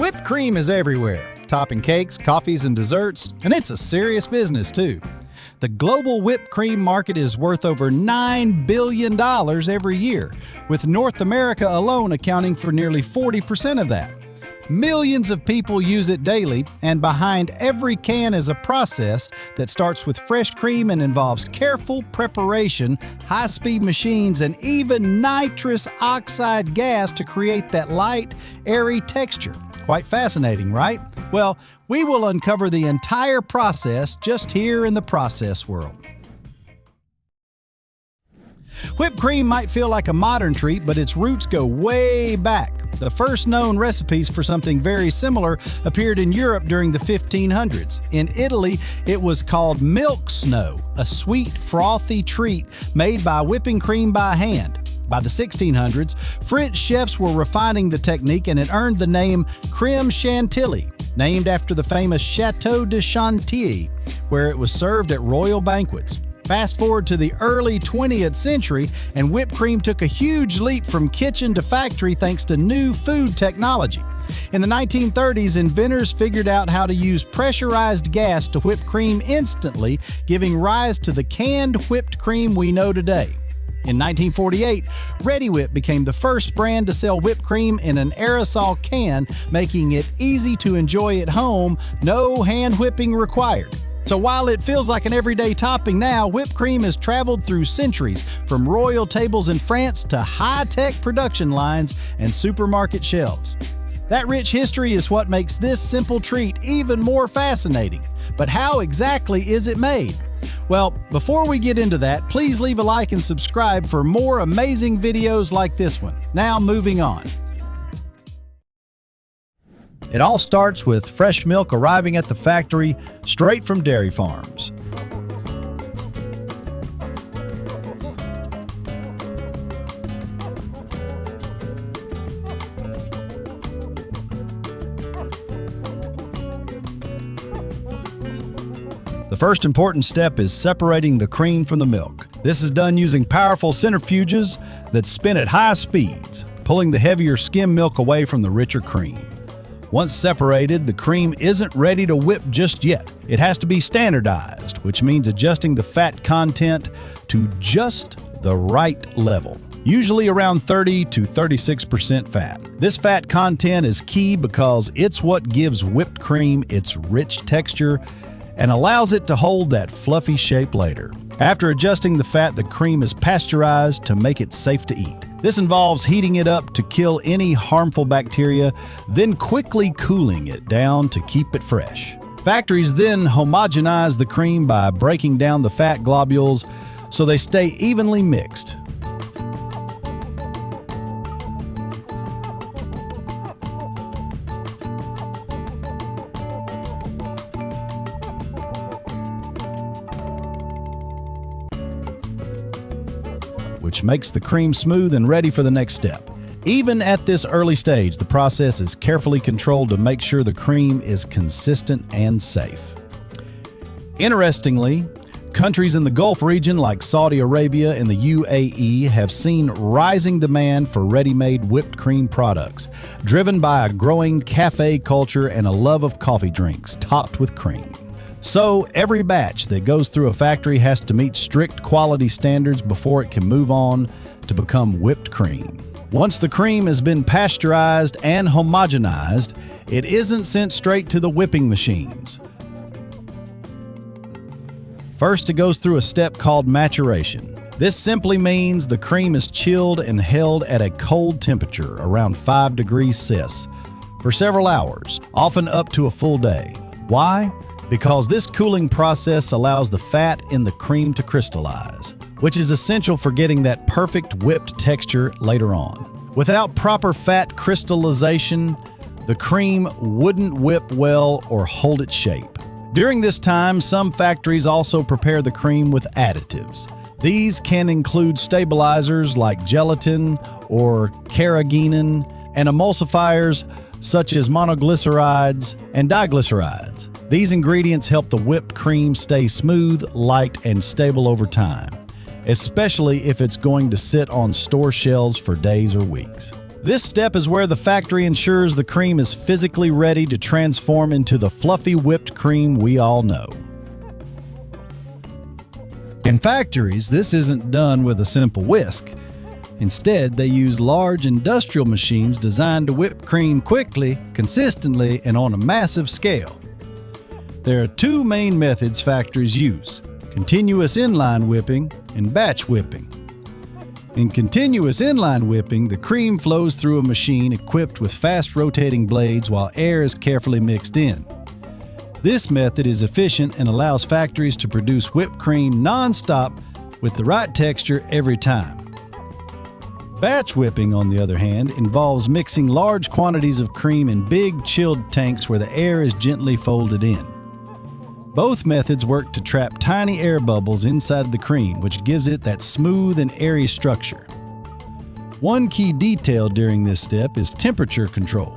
Whipped cream is everywhere, topping cakes, coffees, and desserts, and it's a serious business too. The global whipped cream market is worth over $9 billion every year, with North America alone accounting for nearly 40% of that. Millions of people use it daily, and behind every can is a process that starts with fresh cream and involves careful preparation, high-speed machines, and even nitrous oxide gas to create that light, airy texture. Quite fascinating, right? Well, we will uncover the entire process just here in the process world. Whipped cream might feel like a modern treat, but its roots go way back. The first known recipes for something very similar appeared in Europe during the 1500s. In Italy, it was called milk snow, a sweet, frothy treat made by whipping cream by hand. By the 1600s, French chefs were refining the technique, and it earned the name crème chantilly, named after the famous Chateau de Chantilly, where it was served at royal banquets. Fast forward to the early 20th century, and whipped cream took a huge leap from kitchen to factory thanks to new food technology. In the 1930s, inventors figured out how to use pressurized gas to whip cream instantly, giving rise to the canned whipped cream we know today. In 1948, Reddi-wip became the first brand to sell whipped cream in an aerosol can, making it easy to enjoy at home, no hand whipping required. So while it feels like an everyday topping now, whipped cream has traveled through centuries, from royal tables in France to high-tech production lines and supermarket shelves. That rich history is what makes this simple treat even more fascinating. But how exactly is it made? Well, before we get into that, please leave a like and subscribe for more amazing videos like this one. Now moving on. It all starts with fresh milk arriving at the factory straight from dairy farms. The first important step is separating the cream from the milk. This is done using powerful centrifuges that spin at high speeds, pulling the heavier skim milk away from the richer cream. Once separated, the cream isn't ready to whip just yet. It has to be standardized, which means adjusting the fat content to just the right level, usually around 30 to 36% fat. This fat content is key because it's what gives whipped cream its rich texture and allows it to hold that fluffy shape later. After adjusting the fat, the cream is pasteurized to make it safe to eat. This involves heating it up to kill any harmful bacteria, then quickly cooling it down to keep it fresh. Factories then homogenize the cream by breaking down the fat globules so they stay evenly mixed. Which makes the cream smooth and ready for the next step. Even at this early stage, the process is carefully controlled to make sure the cream is consistent and safe. Interestingly, countries in the Gulf region like Saudi Arabia and the UAE have seen rising demand for ready-made whipped cream products, driven by a growing cafe culture and a love of coffee drinks topped with cream. So every batch that goes through a factory has to meet strict quality standards before it can move on to become whipped cream. Once the cream has been pasteurized and homogenized, it isn't sent straight to the whipping machines. First, it goes through a step called maturation. This simply means the cream is chilled and held at a cold temperature, around 5 degrees Celsius, for several hours, often up to a full day. Why? Because this cooling process allows the fat in the cream to crystallize, which is essential for getting that perfect whipped texture later on. Without proper fat crystallization, the cream wouldn't whip well or hold its shape. During this time, some factories also prepare the cream with additives. These can include stabilizers like gelatin or carrageenan, and emulsifiers such as monoglycerides and diglycerides. These ingredients help the whipped cream stay smooth, light, and stable over time, especially if it's going to sit on store shelves for days or weeks. This step is where the factory ensures the cream is physically ready to transform into the fluffy whipped cream we all know. In factories, this isn't done with a simple whisk. Instead, they use large industrial machines designed to whip cream quickly, consistently, and on a massive scale. There are two main methods factories use: continuous inline whipping and batch whipping. In continuous inline whipping, the cream flows through a machine equipped with fast rotating blades while air is carefully mixed in. This method is efficient and allows factories to produce whipped cream non-stop with the right texture every time. Batch whipping, on the other hand, involves mixing large quantities of cream in big, chilled tanks where the air is gently folded in. Both methods work to trap tiny air bubbles inside the cream, which gives it that smooth and airy structure. One key detail during this step is temperature control.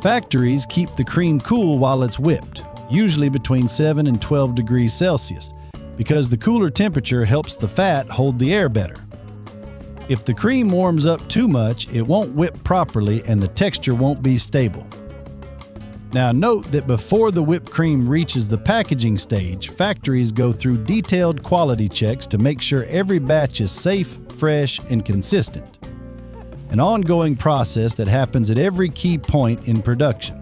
Factories keep the cream cool while it's whipped, usually between 7 and 12 degrees Celsius, because the cooler temperature helps the fat hold the air better. If the cream warms up too much, it won't whip properly and the texture won't be stable. Now note that before the whipped cream reaches the packaging stage, factories go through detailed quality checks to make sure every batch is safe, fresh, and consistent. An ongoing process that happens at every key point in production.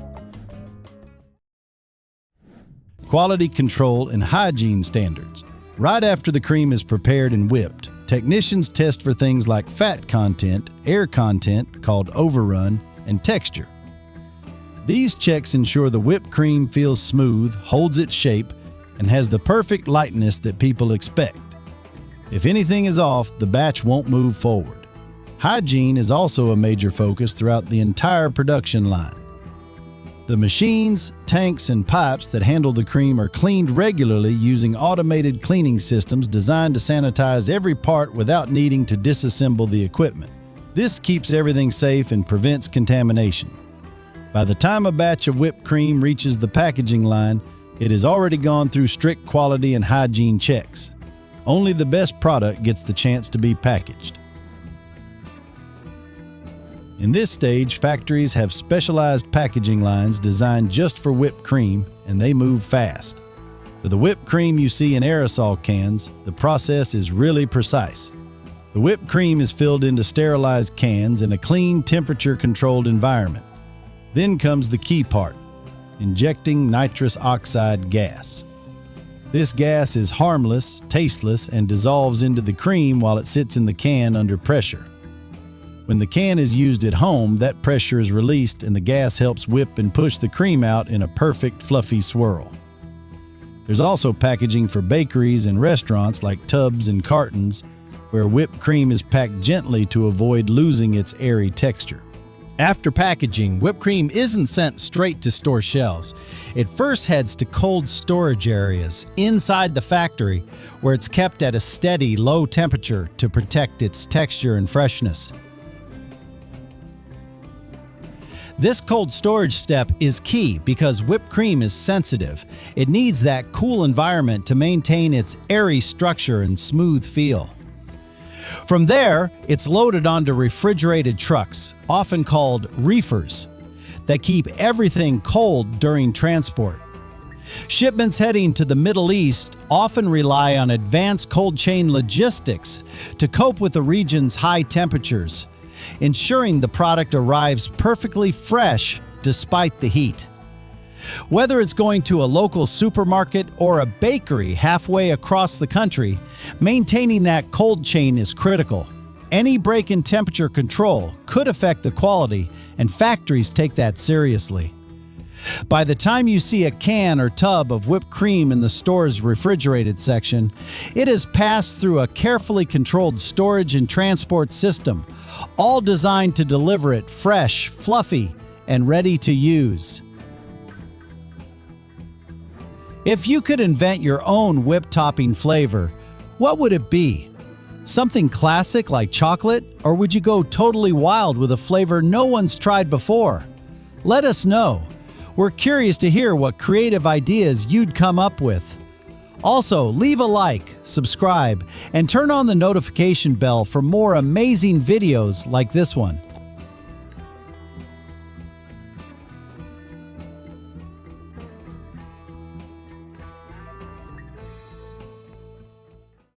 Quality control and hygiene standards. Right after the cream is prepared and whipped, technicians test for things like fat content, air content, called overrun, and texture. These checks ensure the whipped cream feels smooth, holds its shape, and has the perfect lightness that people expect. If anything is off, the batch won't move forward. Hygiene is also a major focus throughout the entire production line. The machines, tanks, and pipes that handle the cream are cleaned regularly using automated cleaning systems designed to sanitize every part without needing to disassemble the equipment. This keeps everything safe and prevents contamination. By the time a batch of whipped cream reaches the packaging line, it has already gone through strict quality and hygiene checks. Only the best product gets the chance to be packaged. In this stage, factories have specialized packaging lines designed just for whipped cream, and they move fast. For the whipped cream you see in aerosol cans, the process is really precise. The whipped cream is filled into sterilized cans in a clean, temperature-controlled environment. Then comes the key part: injecting nitrous oxide gas. This gas is harmless, tasteless, and dissolves into the cream while it sits in the can under pressure. When the can is used at home, that pressure is released and the gas helps whip and push the cream out in a perfect, fluffy swirl. There's also packaging for bakeries and restaurants like tubs and cartons, where whipped cream is packed gently to avoid losing its airy texture. After packaging, whipped cream isn't sent straight to store shelves. It first heads to cold storage areas inside the factory, where it's kept at a steady, low temperature to protect its texture and freshness. This cold storage step is key because whipped cream is sensitive. It needs that cool environment to maintain its airy structure and smooth feel. From there, it's loaded onto refrigerated trucks, often called reefers, that keep everything cold during transport. Shipments heading to the Middle East often rely on advanced cold chain logistics to cope with the region's high temperatures, ensuring the product arrives perfectly fresh despite the heat. Whether it's going to a local supermarket or a bakery halfway across the country, maintaining that cold chain is critical. Any break in temperature control could affect the quality, and factories take that seriously. By the time you see a can or tub of whipped cream in the store's refrigerated section, it has passed through a carefully controlled storage and transport system, all designed to deliver it fresh, fluffy, and ready to use. If you could invent your own whipped topping flavor, what would it be? Something classic like chocolate, or would you go totally wild with a flavor no one's tried before? Let us know. We're curious to hear what creative ideas you'd come up with. Also, leave a like, subscribe, and turn on the notification bell for more amazing videos like this one.